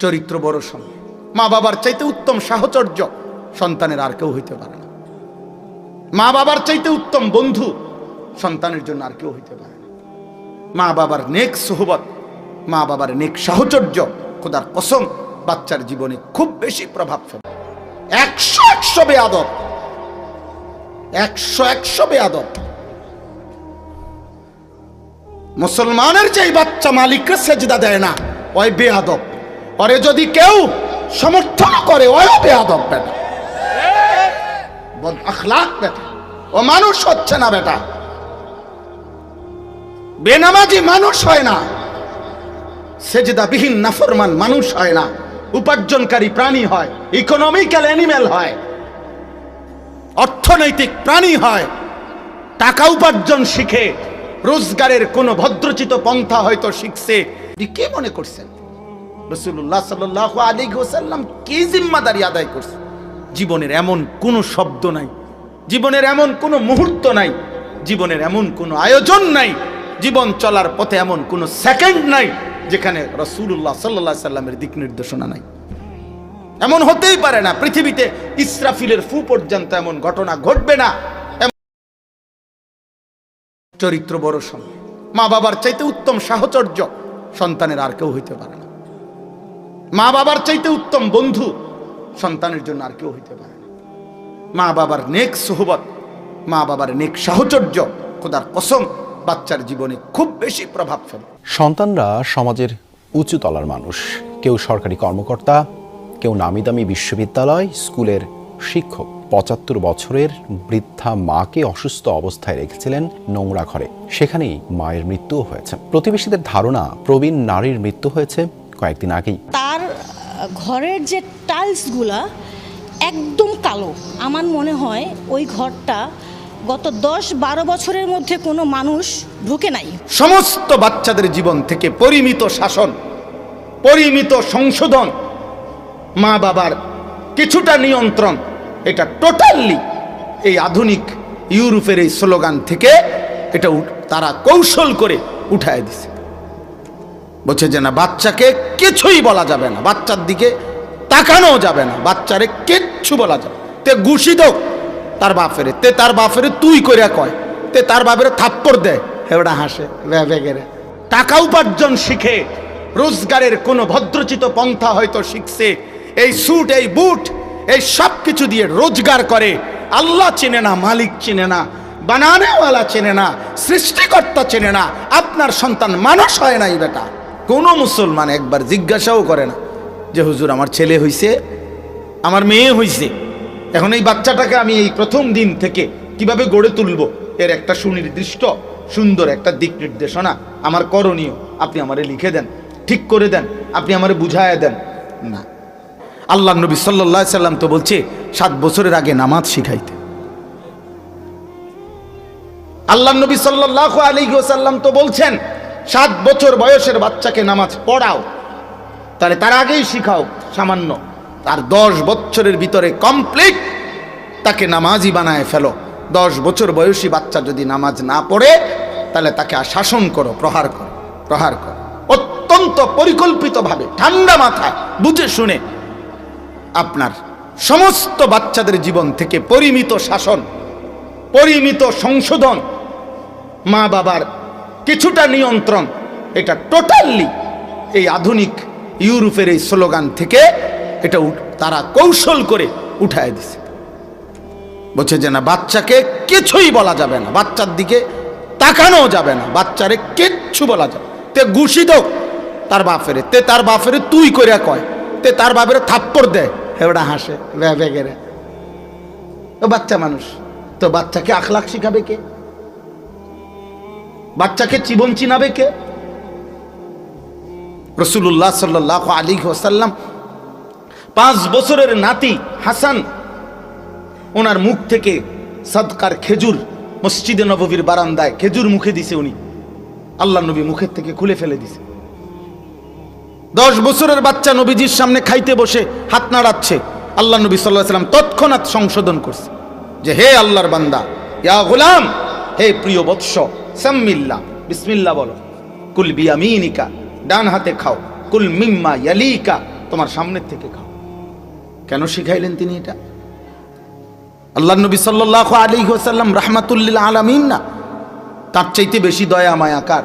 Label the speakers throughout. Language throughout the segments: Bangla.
Speaker 1: চরিত্র বড় সম্মান। মা বাবার চাইতে উত্তম সাহচর্য সন্তানের আর কেউ হইতে পারে না। মা বাবার চাইতে উত্তম বন্ধু সন্তানের জন্য আর কেউ হইতে পারে না। মা বাবার নেক সোহবত, মা বাবার নেক সাহচর্য খোদার কসম বাচ্চার জীবনে খুব বেশি প্রভাব ফেলে। 100 বেয়াদব, 100 বেয়াদব। মুসলমানের যেই বাচ্চা মালিককে সেজদা দেয় না ওই বেয়াদব, ওরে যদি কেউ সমর্থন করে ওই বেয়াদব বেটা, বদ আখলাক বেটা, ও মানুষ হচ্ছে না বেটা। বেনামাজি মানুষ হয় না, সেজদাবিহীন নাফরমান মানুষ হয় না, উপার্জনকারী প্রাণী হয়, ইকোনমিক্যাল অ্যানিমেল হয়, অর্থনৈতিক প্রাণী হয়। টাকা উপার্জন শিখে, রোজগারের কোন ভদ্রচিত পন্থা হয়তো শিখছে। কে মনে করছেন রাসূলুল্লাহ সাল্লাল্লাহু আলাইহি ওয়াসাল্লাম কি জিম্মাদারি আদায় করছে? জীবনের এমন কোন শব্দ নাই, জীবনের এমন কোন মুহূর্ত নাই, জীবনের এমন কোন আয়োজন নাই, জীবন চলার পথে এমন কোন সেকেন্ড নাই যেখানে রাসূলুল্লাহ সাল্লাল্লাহু আলাইহি ওয়াসাল্লামের দিক নির্দেশনা নাই। এমন হতেই পারে না, পৃথিবীতে ইসরাফিলের ফু পর্যন্ত এমন ঘটনা ঘটবে না। চরিত্র বড় সম্মান। মা বাবার চাইতে উত্তম সাহচর্য সন্তানের আর কেউ হইতে পারে না। মা বাবার চাইতে উত্তম বন্ধু সন্তানের জন্য আর কেউ হইতে পারে না। মা বাবার নেক সোহবত, মা বাবার নেক সাহচর্য খোদার কসম বাচ্চার জীবনে খুব বেশি প্রভাব ফেলে।
Speaker 2: সন্তানরা সমাজের উঁচু তলার মানুষ। কেউ সরকারি কর্মকর্তা, কেউ নামি দামি বিশ্ববিদ্যালয়, স্কুলের শিক্ষক। ৭৫ বছরের বৃদ্ধা মাকে অসুস্থ অবস্থায় রেখেছিলেন নোংরা ঘরে, সেখানেই মায়ের মৃত্যুও হয়েছে। প্রতিবেশীদের ধারণা প্রবীণ নারীর মৃত্যু হয়েছে কয়েকদিন আগেই।
Speaker 3: তার ঘরের যে টাইলসগুলা একদম কালো। আমার মনে হয় ওই ঘরটা গত ১০-১২ বছরের মধ্যে কোনো মানুষ ঢুকে নাই।
Speaker 1: সমস্ত বাচ্চাদের জীবন থেকে পরিমিত শাসন, পরিমিত সংশোধন, মা বাবার কিছুটা নিয়ন্ত্রণ, এটা টোটালি এই আধুনিক ইউরোপের এই স্লোগান থেকে এটা তারা কৌশল করে উঠায় দিছে। বলছে যে না, বাচ্চাকে কিছুই বলা যাবে না, বাচ্চার দিকে তাকানো যাবে না, বাচ্চারে কিচ্ছু বলা যাবে। তে ঘুষি দাও তার বাপেরে, তে তার বাপেরে তুই কইরা কয়, তে তার বাপেরে থাপ্পড় দেয়, হেওড়া হাসে বেগেরে। টাকা উপার্জন শিখে, রোজগারের কোনো ভদ্রচিত পন্থা হয়তো শিখছে, এই স্যুট এই বুট এই সব কিছু দিয়ে রোজগার করে। আল্লাহ চেনে না, মালিক চেনে না, বানানেওয়ালা চেনে না, সৃষ্টিকর্তা চেনে না। আপনার সন্তান মানুষ হয় নাই বেটা। কোনো মুসলমান একবার জিজ্ঞাসাও করে না যে হুজুর আমার ছেলে হইছে, আমার মেয়ে হইছে, এখন এই বাচ্চাটাকে আমি এই প্রথম দিন থেকে কিভাবে গড়ে তুলব, এর একটা সুনির্দিষ্ট সুন্দর একটা দিক নির্দেশনা, আমার করণীয় আপনি আমারে লিখে দেন, ঠিক করে দেন, আপনি আমারে বুঝায় দেন না। আল্লাহ নবী সাল্লাল্লাহু আলাইহি সাল্লাম তো বলছে 7 বছরের আগে নামাজ শিখাইতে। আল্লাহ নবী সাল্লাল্লাহু আলাইহি ওয়াসাল্লাম তো বলছেন 7 বছর বয়সের বাচ্চাকে নামাজ পড়াও, তাহলে তার আগেই শিখাও সামান্য, তার 10 বছরের ভিতরে কমপ্লিট তাকে নামাজি বানায় ফেলো। 10 বছর বয়সী বাচ্চা যদি নামাজ না পড়ে তাহলে তাকে শাসন করো, প্রহার করো, প্রহার করো। অত্যন্ত পরিকল্পিতভাবে ঠান্ডা মাথায় বুঝে শুনে আপনার সমস্ত বাচ্চাদের জীবন থেকে পরিমিত শাসন, পরিমিত সংশোধন, মা বাবার কিছুটা নিয়ন্ত্রণ, এটা টোটালি এই আধুনিক ইউরোপের এই স্লোগান থেকে এটা তারা কৌশল করে উঠায় দিছে। বলছে যে না, বাচ্চাকে কিছুই বলা যাবে না, বাচ্চার দিকে তাকানো যাবে না, বাচ্চারে কিচ্ছু বলা যাবে। তে ঘুষি দাও তার বাপেরে, তে তার বাপেরে তুই কইরা কয়, তে তার বাপেরে থাপ্পড় দেয়, হেওড়া হাসে বেগেরে। ও বাচ্চা মানুষ, তো বাচ্চাকে আখলাক শিখাবে কে? বাচ্চাকে জীবন চিনাবে কে? রাসূলুল্লাহ সাল্লাল্লাহু আলাইহি ওয়াসাল্লাম 5 বছরের নাতি হাসান, ওনার মুখ থেকে সাদকার খেজুর মসজিদে নববীর বারান্দায় খেজুর মুখে দিছে উনি, আল্লাহ নবী মুখের থেকে খুলে ফেলে দিছে। 10 বছরের বাচ্চা নবীজির সামনে খাইতে বসে হাত নাড়াচ্ছে, আল্লাহ নবী সাল্লাল্লাহু আলাইহি ওয়াসাল্লাম তৎক্ষণাৎ সংশোধন করছে যে হে আল্লাহর বান্দা, ইয়া গোলাম, হে প্রিয় বৎস, সাম্মিল্লাহ, বিসমিল্লাহ বলো। কুল বিয়ামিনিকা, ডান হাতে খাও। কুল মিম্মা ইয়ালিকা, তোমার সামনের থেকে খাও। কেন শিখাইলেন তিনি এটা? আল্লাহ নবী সাল্লাল্লাহু আলাইহি ওয়াসাল্লাম রাহমাতুল লিল আলামিন না? তার চাইতে বেশি দয়া মায়া কার?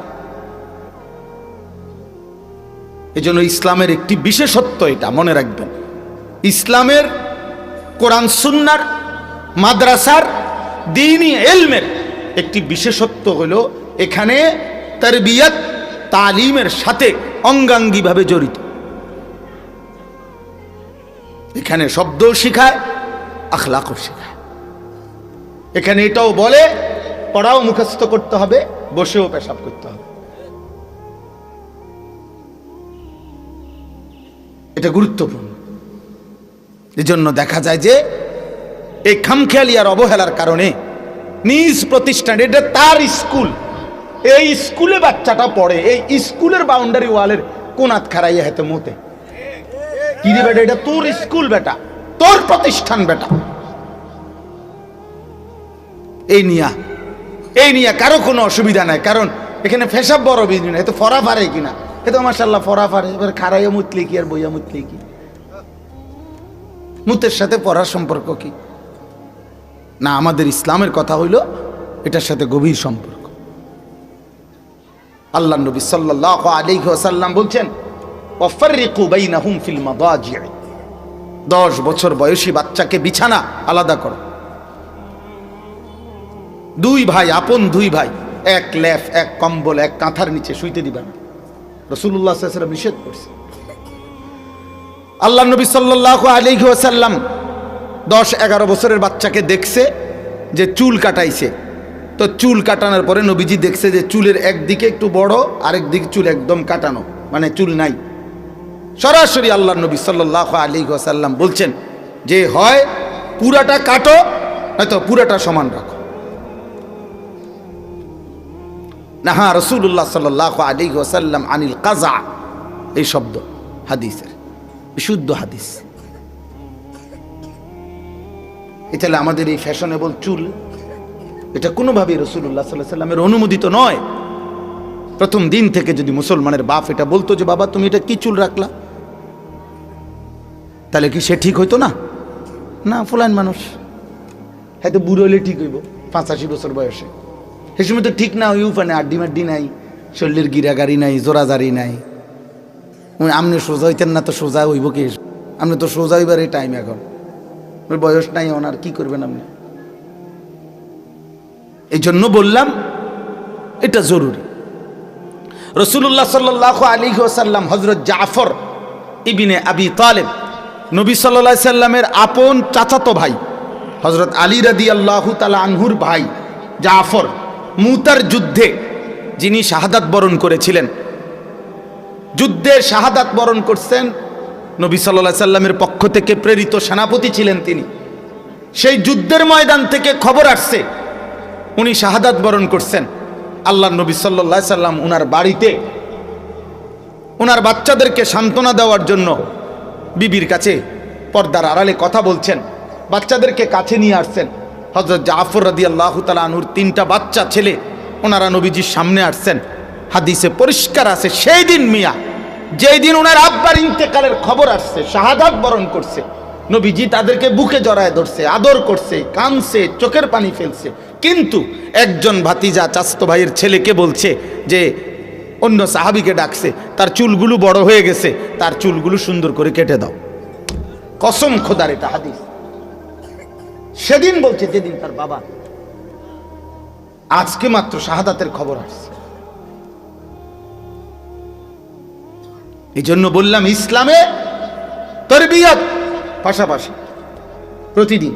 Speaker 1: এজন্য ইসলামের একটি বিশেষত্ব, এটা মনে রাখবেন। ইসলামের, কোরআন সুন্নাহর, মাদ্রাসার, দ্বীনি ইলমের একটি বিশেষত্ব হলো এখানে তারবিয়াত, তালিমের সাথে অঙ্গাঙ্গিভাবে জড়িত। এখানে শব্দও শেখায়, আখলাকও শেখায়। এখানে এটাও বলে পড়াও মুখস্থ করতে হবে, বসেও পেশাব করতে হবে। এটা গুরুত্বপূর্ণ। এজন্য দেখা যায় যে এই খামখেয়ালি আর অবহেলার কারণে নিজ প্রতিষ্ঠান, এটা তার স্কুল, এই স্কুলে বাচ্চাটা পড়ে, এই স্কুলের বাউন্ডারি ওয়ালের কোনাত খারাইয়া হেতে মতে কি রে বেটা, এটা তোর স্কুল বেটা, তোর প্রতিষ্ঠান বেটা। এই নিয়া কারো কোনো অসুবিধা নাই, কারণ এখানে ফেসাব বড় বিজনেস। এত ফরা ফারে কিনা, এ তো মাশাআল্লাহ ফরা ফারে, এবার খারাইয়া মুতলে কি আর বইয়া মুতলে কি? মুতের সাথে পড়ার সম্পর্ক কি? না, আমাদের ইসলামের কথা হইল এটার সাথে গভীর সম্পর্ক। আল্লাহ নবী সাল্লাল্লাহু আলাইহি ওয়াসাল্লাম বলছেন, ওয়াফাররিকু বাইনাহুম ফিল মাদাজি', 10 বছর বয়সী বাচ্চাকে বিছানা আলাদা করো। দুই ভাই, আপন দুই ভাই, এক লেফ, এক কম্বল, এক কাঁথার নিচে শুইতে দিবা না। রাসূলুল্লাহ সাল্লাল্লাহু আলাইহি ওয়াসাল্লাম নিষেধ করছে। আল্লাহ নবী সাল্লাল্লাহু আলাইহি ওয়াসাল্লাম 10-11 বছরের বাচ্চাকে দেখছে যে চুল কাটাইছে, তো চুল কাটানোর পরে নবীজি দেখছে যে চুলের একদিকে একটু বড়, আরেক দিকে চুল একদম কাটানো, মানে চুল নাই। সরাসরি আল্লাহ নবী সাল্লাল্লাহু আলাইহি ওয়াসাল্লাম বলছেন যে হয় পুরাটা কাটো, হয়তো পুরাটা সমান রাখো। নাহা রাসূলুল্লাহ সাল্লাল্লাহু আলাইহি ওয়াসাল্লাম আনিল কাযা, এই শব্দ হাদিসের বিশুদ্ধ হাদিস। এটা আমাদের এই ফ্যাশনেবল চুল, এটা কোনোভাবেই রাসূলুল্লাহ সাল্লাল্লাহু আলাইহি ওয়াসাল্লামের অনুমোদিত নয়। প্রথম দিন থেকে যদি মুসলমানের বাপ এটা বলতো যে বাবা তুমি এটা কি চুল রাখলা, তাহলে কি সে ঠিক হইতো না? না, ফুলান মানুষ, হয়তো বুড়ো হইলে ঠিক হইব 85 বছর বয়সে, সে সময় তো ঠিক না, ওই উফানে আড্ডি মাড্ডি নাই, শরীরের গিরাগাড়ি নাই, জোরাজারি নাই। আপনি সোজা হইতেন না, তো সোজা হইব কি? আপনি তো সোজা হইবার এই টাইম, এখন ওই বয়স নাই, ওনার কি করবেন আপনি? এই জন্য বললাম এটা জরুরি। রাসূলুল্লাহ সাল্লাল্লাহু আলাইহি ওয়াসাল্লাম হযরত জাফর ইবনে আবি তালেব, নবী সাল্লাল্লাহু আলাইহি সাল্লামের আপন চাচাতো ভাই, হযরত আলী রাদিয়াল্লাহু তাআলা আনহুর ভাই জাফর, মুতার যুদ্ধে যিনি শাহাদাত বরণ করেছিলেন, যুদ্ধে শাহাদাত বরণ করছেন, নবী সাল্লাল্লাহু আলাইহি সাল্লামের পক্ষ থেকে প্রেরিত সেনাপতি ছিলেন তিনি। সেই যুদ্ধের ময়দান থেকে খবর আসছে উনি শাহাদাত বরণ করছেন। আল্লাহ নবী সাল্লাল্লাহু আলাইহি সাল্লাম উনার বাড়িতে উনার বাচ্চাদেরকে সান্ত্বনা দেওয়ার জন্য বিবির কাছে পর্দার আড়ালে কথা বলছেন, বাচ্চাদেরকে কাছে নিয়ে আসছেন। হযরত জাফর রাদিয়াল্লাহু তাআলা আনহুর 3টা বাচ্চা ছেলে, ওনারা নবীজির সামনে আসছেন। হাদিসে পরিষ্কার আছে, সেই দিন মিয়া, যেই দিন ওনার আব্বার ইন্তেকালের খবর আসছে, শাহাদাত বরণ করছে, নবীজি তাদেরকে বুকে জড়ায় ধরছে, আদর করছে, কাঁদছে, চোখের পানি ফেলছে। কিন্তু একজন ভাতিজা চাচাতো ভাইয়ের ছেলেকে বলছে যে অন্য সাহাবীকে ডাকছে, তার চুলগুলো বড় হয়ে গেছে, তার চুলগুলো সুন্দর করে কেটে দাও। কসম খোদার, এটা হাদিস। সেদিন বলছে যেদিন তার বাবা, আজকে মাত্র শাহাদাতের খবর আসছে। এই জন্য বললাম ইসলামে তারবিয়াত পাশাপাশি প্রতিদিন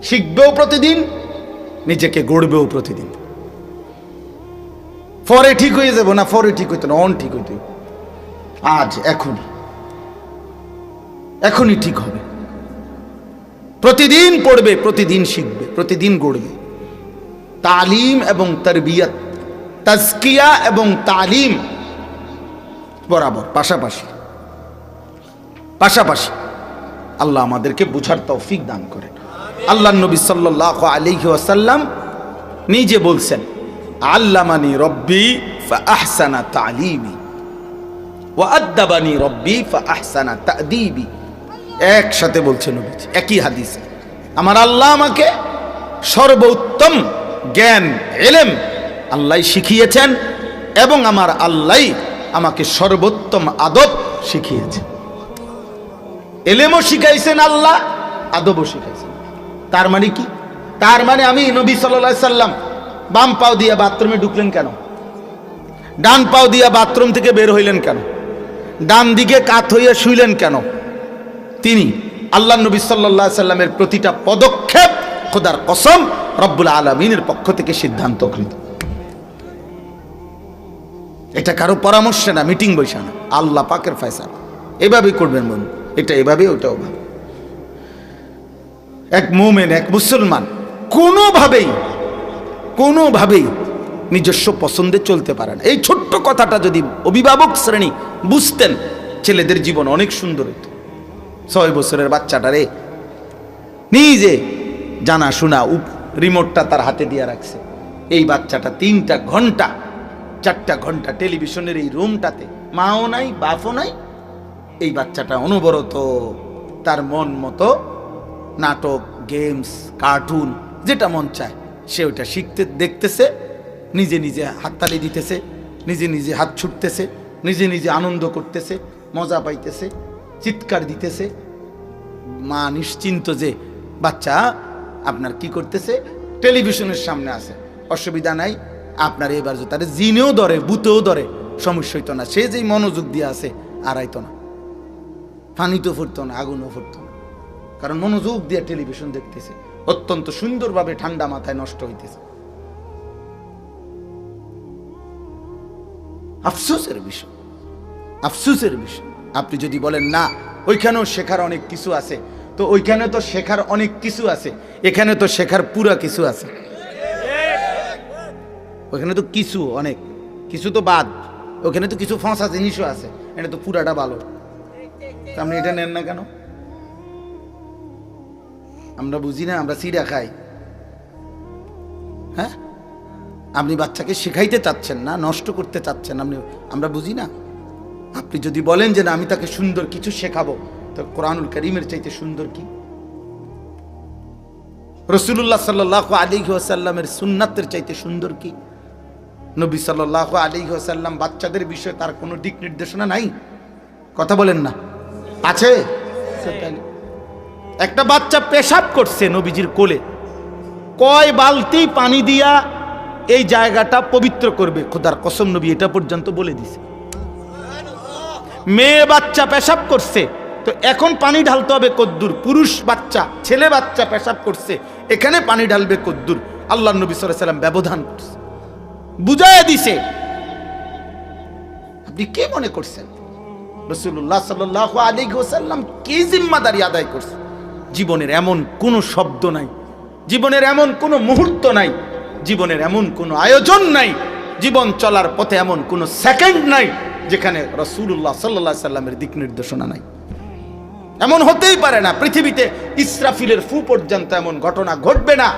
Speaker 1: শিখবেও, প্রতিদিন নিজেকে গড়বেও প্রতিদিন। পরে ঠিক হয়ে যাব না, পরে ঠিক হইতো না, অন ঠিক হইতো, আজ এখনই ঠিক হবে। প্রতিদিন পড়বে, প্রতিদিন শিখবে, প্রতিদিন গড়বে। তালিম এবং তারবিয়াত, তাজকিয়া এবং তালিম বরাবর পাশাপাশি পাশাপাশি। আল্লাহ আমাদেরকে বুঝার তৌফিক দান করেন। আল্লাহ নবী সাল্লাল্লাহু আলাইহি ওয়াসাল্লাম নিজে বলছেন, আল্লামানি রব্বি ফা আহসানা তালিমি, ওয়া আদ্দাবানি রব্বি ফাআহসানা তা'দীবি। একসাথে বলছেন নবীজি একই হাদিসে, আমার আল্লাহ আমাকে সর্বোত্তম জ্ঞান ইলম আল্লাহ শিখিয়েছেন এবং আমার আল্লাহ আমাকে সর্বোত্তম আদব শিখিয়েছেন। ইলমও শিখাইছেন আল্লাহ, আদবও শিখাইছেন। তার মানে কি? তার মানে আমি নবী সাল্লাল্লাহু আলাইহি সাল্লাম বাম পাও দিয়া বাথরুমে ঢুকলেন কেন? ডান পাও দিয়া বাথরুম থেকে বের হইলেন কেন? ডান দিকে কাত হইয়া শুইলেন কেন? তিনি আল্লাহ নবী সাল্লাল্লাহু আলাইহি সাল্লামের প্রতিটা পদক্ষেপ খোদার কসম রব্বুল আলামিনের পক্ষ থেকে সিদ্ধান্তকৃত। এটা কারো পরামর্শে না, মিটিং বৈশা না, আল্লাহ পাকের ফয়সালা। এভাবেই করবেন মন, এটা এভাবে ওটাও ভাবে। এক মুমিন, এক মুসলমান কোনোভাবেই নিজস্ব পছন্দে চলতে পারে না। এই ছোট্ট কথাটা যদি অভিভাবক শ্রেণী বুঝতেন, ছেলেদের জীবন অনেক সুন্দর হতো। 6 বছরের বাচ্চাটারে নিজে জানা শোনা রিমোটটা তার হাতে দিয়ে রাখছে। এই বাচ্চাটা 3টা ঘন্টা 4টা ঘন্টা টেলিভিশনের এই রুমটাতে, মাও নাই বাপও নাই। এই বাচ্চাটা অনবরত তার মন মতো নাটক, গেমস, কার্টুন যেটা মন চায় সে ওইটা শিখতে দেখতেছে, নিজে নিজে হাততালি দিতেছে, নিজে নিজে হাত ছুটতেছে, নিজে নিজে আনন্দ করতেছে, মজা পাইতেছে, চিৎকার দিতেছে। মা নিশ্চিন্ত যে বাচ্চা আপনার কি করতেছে, টেলিভিশনের সামনে আছে, অসুবিধা নাই। আপনার এবার যে তার জিনেও ধরে, ভূতেও ধরে, সমস্যা হইতো না। সে যেই মনোযোগ দিয়ে আছে আড়াইতো না, পানিতেও ফুটতো না, আগুনও ফুটতো না, কারণ মনোযোগ দিয়ে টেলিভিশন দেখতেছে, অত্যন্ত সুন্দরভাবে ঠান্ডা মাথায় নষ্ট হইতেছে। আফসোসের বিষয়, আফসোসের বিষয়। আপনি যদি বলেন না ওইখানেও শেখার অনেক কিছু আছে, তো ওইখানে তো শেখার অনেক কিছু আছে, এখানে তো শেখার পুরা কিছু আছে। ওইখানে তো কিছু অনেক কিছু তো বাদ, ওখানে তো কিছু ফাঁসা জিনিসও আছে, এটা তো পুরাটা ভালো। আপনি এটা নেন না কেন? আমরা বুঝি না, আমরা সিডা খাই। হ্যাঁ, আপনি বাচ্চাকে শেখাইতে চাচ্ছেন না, নষ্ট করতে চাচ্ছেন, আমরা বুঝি না। আপনি যদি বলেন যে না আমি তাকে সুন্দর কিছু শেখাবো, তো কোরআনুল কারীমের চাইতে সুন্দর কি? রাসূলুল্লাহ সাল্লাল্লাহু আলাইহি ওয়াসাল্লামের সুন্নাতের চাইতে সুন্দর কি? নবী সাল্লাল্লাহু আলাইহি ওয়াসাল্লাম বাচ্চাদের বিষয়ে তার কোনো দিক নির্দেশনা নাই? কথা বলেন না, আছে? একটা বাচ্চা পেশাব করছে নবীজির কোলে, কয় বালতি পানি দিয়া এই জায়গাটা পবিত্র করবে, খোদার কসম নবী এটা পর্যন্ত বলে দিছে। মেয়ে বাচ্চা পেশাব করছে, তো এখন পানি ঢালতে হবে কদ্দুর। পুরুষ বাচ্চা, ছেলে বাচ্চা পেশাব করছে, এখানে পানি ঢালবে কদ্দুর। আল্লাহ নবী সাল্লাল্লাহু আলাইহি ওয়াসাল্লাম ব্যবধান করছে, বুঝাইয়া দিছে। আপনি কে মনে করছেন রাসূলুল্লাহ সাল্লাল্লাহু আলাইহি ওয়াসাল্লাম কি জিম্মাদারি আদায় করছে? জীবনের এমন কোনো শব্দ নাই, জীবনের এমন কোনো মুহূর্ত নাই, জীবনের এমন কোনো আয়োজন নাই, জীবন চলার পথে এমন কোনো সেকেন্ড নাই যেখানে রাসূলুল্লাহ সাল্লাল্লাহু আলাইহি ওয়াসাল্লামের দিক নির্দেশনা নাই। এমন হতেই পারে না, পৃথিবীতে ইসরাফিলের ফু পর্যন্ত এমন ঘটনা ঘটবে না,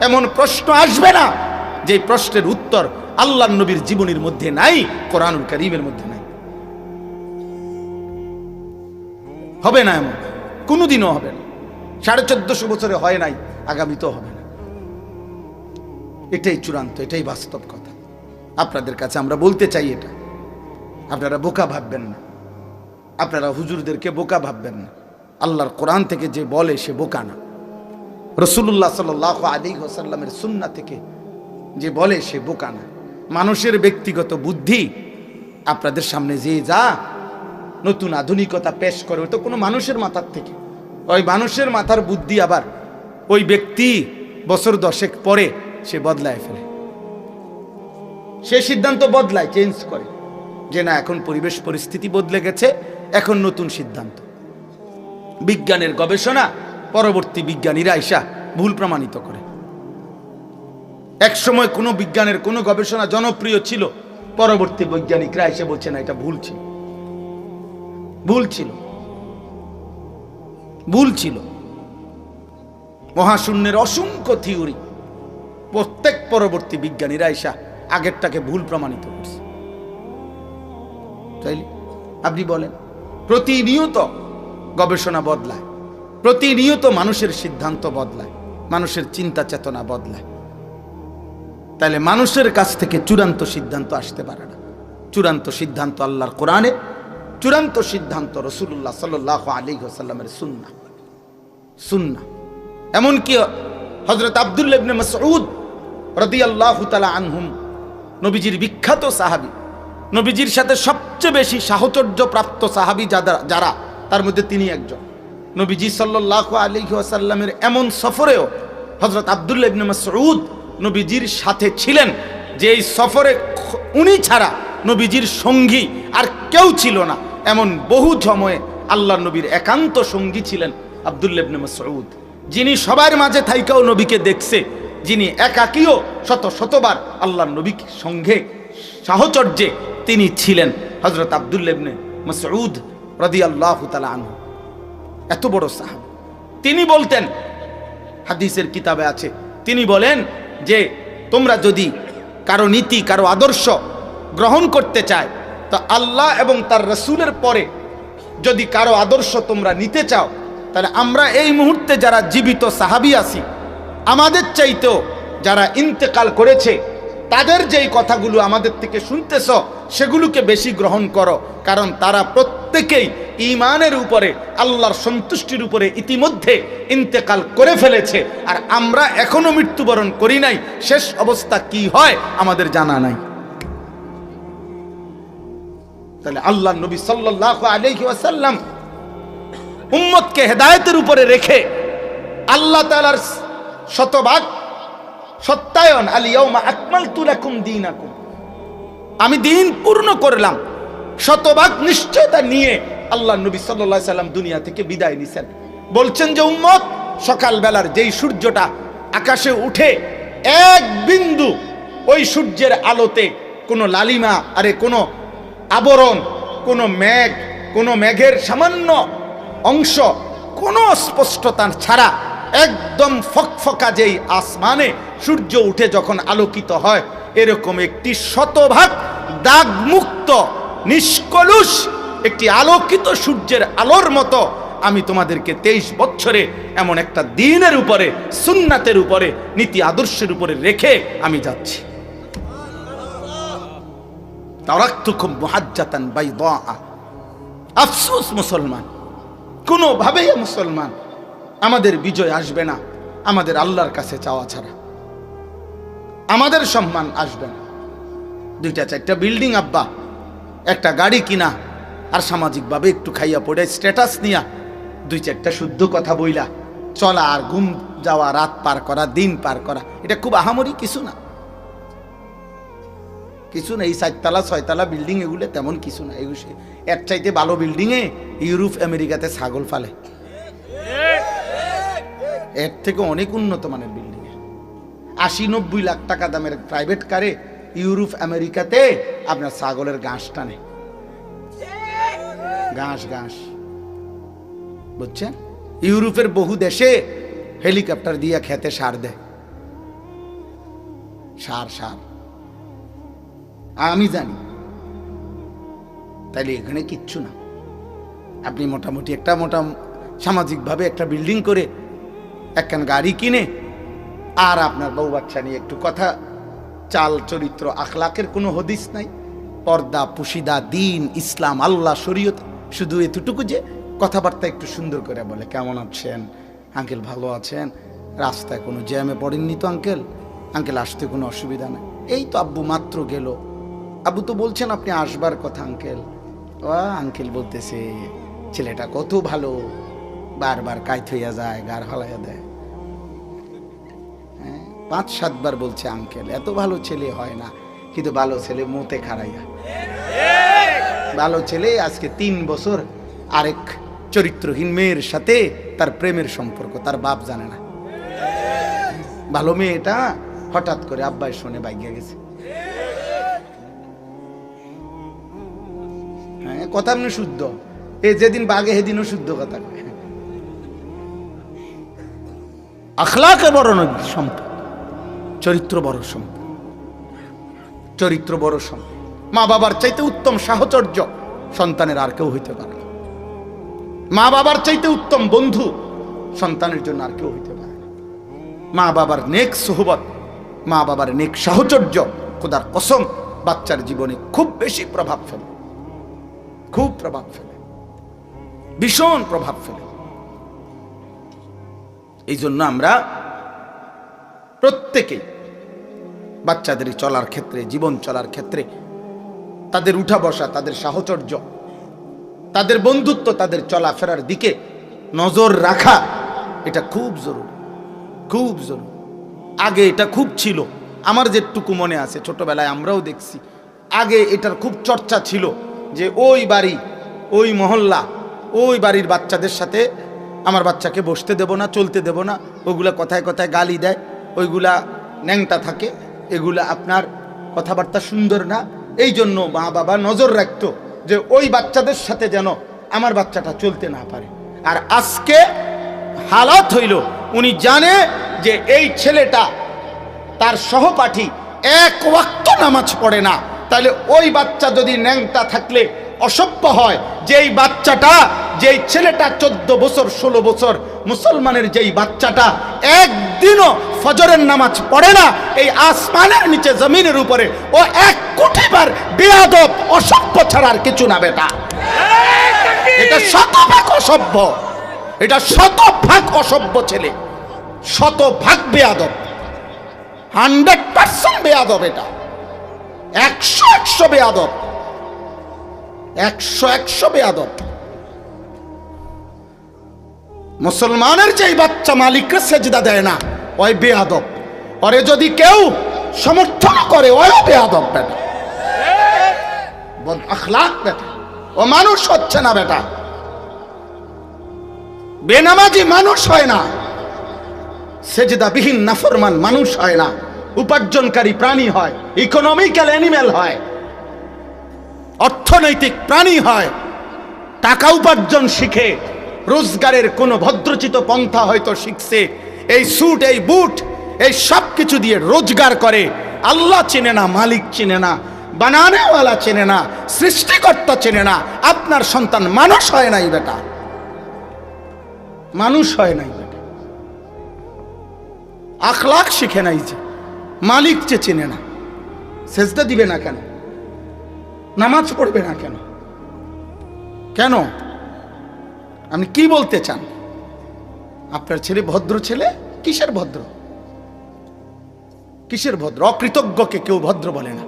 Speaker 1: এমন প্রশ্ন আসবে না যে প্রশ্নের উত্তর আল্লাহর নবীর জীবনীর মধ্যে নাই, কোরআনুল কারীমের মধ্যে নাই। হবে না, এমন কোনোদিনও হবে না। 1450 বছরে হয় নাই, আগামীতেও হবে না। এটাই চূড়ান্ত, এটাই বাস্তব কথা। আপনাদের কাছে আমরা বলতে চাই, এটা আপনারা বোকা ভাববেন না, আপনারা হুজুরদেরকে বোকা ভাববেন না। আল্লাহর কোরআন থেকে যে বলে সে বোকা না, রাসূলুল্লাহ সাল্লাল্লাহু আলাইহি ওয়াসাল্লামের সুন্নাহ থেকে যে বলে সে বোকা না। মানুষের ব্যক্তিগত বুদ্ধি আপনাদের সামনে যে যা নতুন আধুনিকতা পেশ করে, ওটা কোনো মানুষের মাথার থেকে, ওই মানুষের মাথার বুদ্ধি আবার ওই ব্যক্তি বছর 10 পরে সে বদলায় ফেলে, সে সিদ্ধান্ত বদলায়, চেঞ্জ করে, যে না এখন পরিবেশ পরিস্থিতি বদলে গেছে, এখন নতুন সিদ্ধান্ত। বিজ্ঞানের গবেষণা পরবর্তী বিজ্ঞানীরা আইসা ভুল প্রমাণিত করে। এক সময় কোনো বিজ্ঞানের কোনো গবেষণা জনপ্রিয় ছিল, পরবর্তী বৈজ্ঞানিকরা এসে বলছে না এটা ভুল ছিল, ভুল ছিল, ভুল ছিল। মহাশূন্যের অসংখ্য থিওরি প্রত্যেক পরবর্তী বিজ্ঞানীরা এসা আগেরটাকে ভুল প্রমাণিত করছে। তাইলে আপনি বলেন, প্রতিনিয়ত গবেষণা বদলায়, প্রতিনিয়ত মানুষের সিদ্ধান্ত বদলায়, মানুষের চিন্তা চেতনা বদলায়। তাহলে মানুষের কাছ থেকে চূড়ান্ত সিদ্ধান্ত আসতে পারে না। চূড়ান্ত সিদ্ধান্ত আল্লাহর কোরআনে, চূড়ান্ত সিদ্ধান্ত রাসূলুল্লাহ সাল্লাল্লাহু আলাইহি ওয়াসাল্লামের সুন্নাহ। সুন্নাহ এমনকি হযরত আব্দুল্লাহ ইবনে মাসউদ রাদিয়াল্লাহু তাআলা আনহুম, নবীজির বিখ্যাত সাহাবী, নবীজির সাথে সবচেয়ে বেশি সাহচর্য প্রাপ্ত সাহাবী যারা, তার মধ্যে তিনি একজন। নবীজি সাল্লাল্লাহু আলাইহি ওয়াসাল্লামের এমন সফরেও হযরত আব্দুল্লাহ ইবনে মাসউদ নবীজির সাথে ছিলেন যে এই সফরে উনি ছাড়া নবীজির সঙ্গী আর কেউ ছিল না। এমন বহু সময়ে আল্লাহর নবীর একান্ত সঙ্গী ছিলেন আব্দুল্লাহ ইবনে মাসউদ, যিনি সবার মাঝে থাইকাও নবীকে দেখছে, যিনি একাকীও শত শতবার আল্লাহর নবীর সঙ্গে সাহচর্যে তিনি ছিলেন হযরত আব্দুল্লাহ ইবনে মাসউদ রাদিয়াল্লাহু তাআলা আনহু। এত বড় সাহাবী। তিনি বলতেন, হাদিসের কিতাবে আছে, তিনি বলেন যে তোমরা যদি কারো নীতি, কারো আদর্শ গ্রহণ করতে চায়, তো আল্লাহ এবং তার রাসূলের পরে যদি কারো আদর্শ তোমরা নিতে চাও, তাহলে আমরা এই মুহূর্তে যারা জীবিত সাহাবী আছি, আমাদের চাইতেও যারা ইন্তেকাল করেছে, তাদের যেই কথাগুলো আমাদের থেকে শুনতেছ, সেগুলোকে বেশি গ্রহণ করো, কারণ তারা প্রত্যেকেই ঈমানের উপরে, আল্লাহর সন্তুষ্টির উপরে ইতিমধ্যে ইন্তেকাল করে ফেলেছে, আর আমরা এখনো মৃত্যুবরণ করি নাই। শেষ অবস্থা কি হয় আমাদের জানা নাই। তাহলে আল্লাহর নবী সাল্লাল্লাহু আলাইহি ওয়াসাল্লাম উম্মতকে হেদায়েতের উপরে রেখে আল্লাহ তাআলার শতভাগ সত্যায়ন, আল ইয়াউমা আকমালতু লাকুম দীনাকুম, আমি দিন পূর্ণ করলাম, শতভাগ নিশ্চয়তা নিয়ে আল্লাহর নবী সাল্লাল্লাহু আলাইহি সাল্লাম দুনিয়া থেকে বিদায় নিছেন। বলছেন যে উম্মত, সকালবেলার যেই সূর্যটা আকাশে উঠে এক বিন্দু, ওই সূর্যের আলোতে কোনো লালিমা, আরে কোনো আবরণ, কোনো মেঘ, কোনো মেঘের সামান্য অংশ, কোনো স্পষ্টতা ছাড়া একদম ফকফকা যেই আসমানে সূর্য উঠে যখন আলোকিত হয়, এরকম একটি শতভাগ দাগমুক্ত নিষ্কলুষ একটি আলোকিত সূর্যের আলোর মতো আমি তোমাদেরকে 23 বছরে এমন একটা দ্বীনের উপরে, সুন্নাতের উপরে, নীতি আদর্শের উপরে রেখে আমি যাচ্ছি। তারাকতুকুম মুহাজ্জাতান বাইদা। আফসোস মুসলমান, কোনোভাবেই মুসলমান আমাদের বিজয় আসবে না আমাদের আল্লাহর কাছে চাওয়া ছাড়া, আমাদের সম্মান আসবে না। 2-4টা বিল্ডিং আব্বা, একটা গাড়ি কিনা, আর সামাজিকভাবে একটু খাইয়া পড়ে স্ট্যাটাস নিয়া 2-4টা শুদ্ধ কথা বইলা চলা, আর ঘুম যাওয়া, রাত পার করা, দিন পার করা, এটা খুব আহামরি কিছু না, কিছু না। এই 4তলা 6তলা বিল্ডিং এগুলো তেমন কিছু না। এগুলো এর চাইতে ভালো বিল্ডিংয়ে ইউরোপ আমেরিকাতে ছাগল ফালে, এর থেকে অনেক উন্নত মানের বিল্ডিং। 80-90 লাখ টাকা দামের প্রাইভেট কারে ইউরোপ আমেরিকাতে আপনার ছাগলের ঘাস টানে, ঘাস ঘাস, বুঝছেন? ইউরোপের বহু দেশে হেলিকপ্টার দিয়ে খেতে সার দেয়, সার সার আমি জানি। তাইলে এখানে কিচ্ছু না। আপনি মোটামুটি একটা সামাজিকভাবে একটা বিল্ডিং করে, একখান গাড়ি কিনে, আর আপনার বউ বাচ্চা নিয়ে একটু কথা, চাল চরিত্র আখলাকের কোনো হদিস নাই, পর্দা পুশিদা, দিন, ইসলাম, আল্লাহ, শরীয়ত, শুধু এতটুকু যে কথাবার্তা একটু সুন্দর করে বলে, কেমন আছেন আঙ্কেল, ভালো আছেন, রাস্তায় কোনো জ্যামে পড়েননি তো আঙ্কেল, আঙ্কেল আসতে কোনো অসুবিধা নেই, এই তো আব্বু মাত্র গেল, আব্বু তো বলছেন আপনি আসবার কথা আঙ্কেল, ও আঙ্কেল বলতেছে ছেলেটা কত ভালো, বারবার কাইত হইয়া যায়, গার হালাইয়া দেয়, 5-7 বার বলছে আঙ্কেল, এত ভালো ছেলে হয় না, কিন্তু ভালো ছেলে মোতে খাড়াইয়া, ভালো ছেলে আজকে 3 বছর আরেক চরিত্রহীন মেয়ের সাথে তার প্রেমের সম্পর্ক, তার বাপ জানে না। ভালো মেয়েটা হঠাৎ করে আব্বাই শুনে বাইগিয়া গেছে। হ্যাঁ, কথা এমনি শুদ্ধ, এ যেদিন বাগে সেদিনও শুদ্ধ কথা কয়। আখলাকে বড় সম্পদ, চরিত্র বড় সম্পদ, চরিত্র বড় সম্পদ। মা বাবার চাইতে উত্তম সাহচর্য সন্তানের আর কেউ হইতে পারে না। মা বাবার চাইতে উত্তম বন্ধু সন্তানের জন্য আর কেউ হইতে পারে না। মা বাবার নেক সোহবত, মা বাবার নেক সাহচর্য খোদার কসম বাচ্চার জীবনে খুব বেশি প্রভাব ফেলে, খুব প্রভাব ফেলে, ভীষণ প্রভাব ফেলে। এই জন্য আমরা প্রত্যেকেই বাচ্চাদের চলার ক্ষেত্রে, জীবন চলার ক্ষেত্রে তাদের উঠা বসা, তাদের সাহচর্য, তাদের বন্ধুত্ব, তাদের চলাফেরার দিকে নজর রাখা এটা খুব জরুরি, খুব জরুরি। আগে এটা খুব ছিল, আমার যেটুকু মনে আছে ছোটবেলায় আমরাও দেখছি, আগে এটার খুব চর্চা ছিল যে ওই বাড়ি, ওই মহল্লা, ওই বাড়ির বাচ্চাদের সাথে আমার বাচ্চাকে বসতে দেব না, চলতে দেব না, ওগুলা কথায় কথায় গালি দেয়, ওইগুলা ন্যাংটা থাকে, এগুলা আপনার কথাবার্তা সুন্দর না। এই জন্য মা বাবা নজর রাখতো যে ওই বাচ্চাদের সাথে যেন আমার বাচ্চাটা চলতে না পারে। আর আজকে হালাত হইল, উনি জানে যে এই ছেলেটা, তার সহপাঠী এক ওয়াক্ত নামাজ পড়ে না, তাহলে ওই বাচ্চা যদি ন্যাংটা থাকলে অসভ্য হয়, যেই বাচ্চাটা, যেই ছেলেটা 14 বছর 16 বছর মুসলমানের যেই বাচ্চাটা একদিনও ফজরের নামাজ পড়ে না, এই আসমানের নিচে জমিনের উপরে ও 1 কোটি বার বেয়াদব অসভ্য ছাড়া আর কিছু না বেটা। এটা শতভাগ অসভ্য, এটা শতভাগ অসভ্য ছেলে, শতভাগ বেয়াদব, 100% বেয়াদব, এটা 100 বেয়াদব, 100 বেয়াদব। মুসলমানের যেই বাচ্চা মালিককে সেজদা দেয় না, ওই বেয়াদব। ওরে যদি কেউ সমর্থন করে, ওই বেয়াদব বেটা, বদ আখলাক বেটা, ও মানুষ হচ্ছে না বেটা। বেনামাজি মানুষ হয় না, সেজদাবিহীন নাফরমান মানুষ হয় না, উপার্জনকারী প্রাণী হয়, ইকোনমিক্যাল অ্যানিমেল হয়, অর্থনৈতিক প্রাণী হয়, টাকা উপার্জন শিখে, রোজগারের কোনো ভদ্রচিত পন্থা হয়তো শিখছে, এই স্যুট, এই বুট, এই সব কিছু দিয়ে রোজগার করে। আল্লাহ চেনে না, মালিক চেনে না, বানানেওয়ালা চেনে না, সৃষ্টিকর্তা চেনে না। আপনার সন্তান মানুষ হয় নাই বেটা, মানুষ হয় নাই বেটা, আখলাক শিখে নাই, যে মালিক যে চেনে না, সেজদা দিবে না কেন, নামাজ পড়বে না কেন? কেন? আপনি কি বলতে চান? আপনার ছেলে ভদ্র ছেলে? কিসের ভদ্র, কিসের ভদ্র? অকৃতজ্ঞকে কেউ ভদ্র বলে না,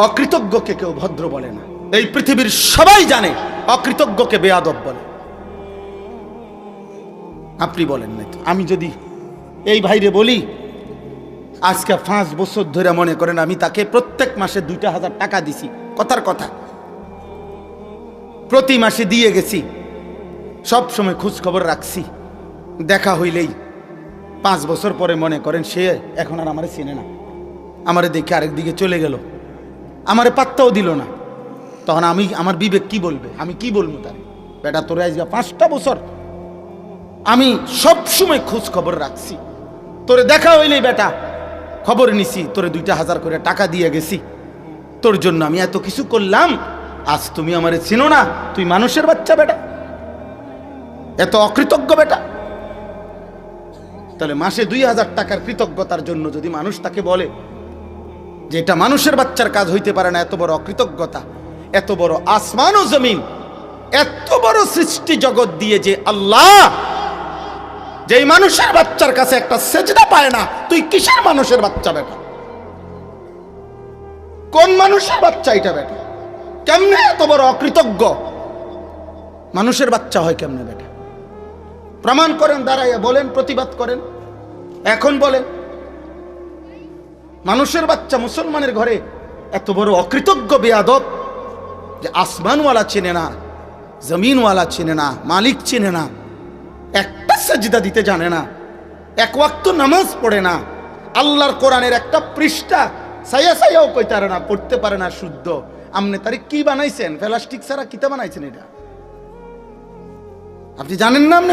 Speaker 1: অকৃতজ্ঞকে কেউ ভদ্র বলে না। এই পৃথিবীর সবাই জানে অকৃতজ্ঞকে বেয়াদব বলে। আপনি বলেন না তো? আমি যদি এই ভাইরে বলি, আজকে 5 বছর ধরে মনে করেন আমি তাকে প্রত্যেক মাসে 2,000 টাকা দিছি, কথার কথা, প্রতি মাসে দিয়ে গেছি, সব সময় খোঁজ খবর রাখছি, দেখা হইলেই 5 বছর পরে মনে করেন সে এখন আর আমারে চেনে না, আমারে দেখে আরেক দিকে চলে গেল, আমারে পাত্তাও দিল না, তখন আমি, আমার বিবেক কি বলবে? আমি কি বলবো তার? বেটা তোরে আজকে 5টা বছর আমি সব সময় খোঁজ খবর রাখছি, তোরে দেখা হইলেই বেটা খবর নিছি, তোরে 2,000 করে টাকা দিয়ে গেছি, তোর জন্য আমি এত কিছু করলাম, আজ তুমি আমারে চিনো না, তুই মানুষের বাচ্চা বেটা, এত অকৃতজ্ঞ বেটা। তাহলে মাসে 2,000 টাকার কৃতজ্ঞতার জন্য যদি মানুষ তাকে বলে যে এটা মানুষের বাচ্চার কাজ হইতে পারে না, এত বড় অকৃতজ্ঞতা। এত বড় আসমান ও জমিন, এত বড় সৃষ্টি জগৎ দিয়ে যে আল্লাহ, যেই মানুষের বাচ্চার কাছে একটা সেজদা পায় না, তুই কিসের মানুষের বাচ্চা বেটা? কোন মানুষের বাচ্চা এটা বেটা? কেমনে এত বড় অকৃতজ্ঞ মানুষের বাচ্চা হয় কেমনে বেটা? প্রমাণ করেন, দাঁড়াইয়া বলেন, প্রতিবাদ করেন, এখন বলেন। মানুষের বাচ্চা মুসলমানের ঘরে এত বড় অকৃতজ্ঞ বেয়াদব যে আসমানওয়ালা চেনে না, জমিনওয়ালা চেনে না, মালিক চেনে না, একটা সাজদা দিতে জানে না, 1 ওয়াক্ত নামাজ পড়ে না, আল্লাহর কোরআনের একটা পৃষ্ঠা সাইয়াও কইতে পারে না, পড়তে পারে না শুদ্ধ। আপনি তারে কি বানাইছেন? প্লাস্টিক ছাড়া কিতা বানাইছেন? এটা আপনি জানেন না? আপনি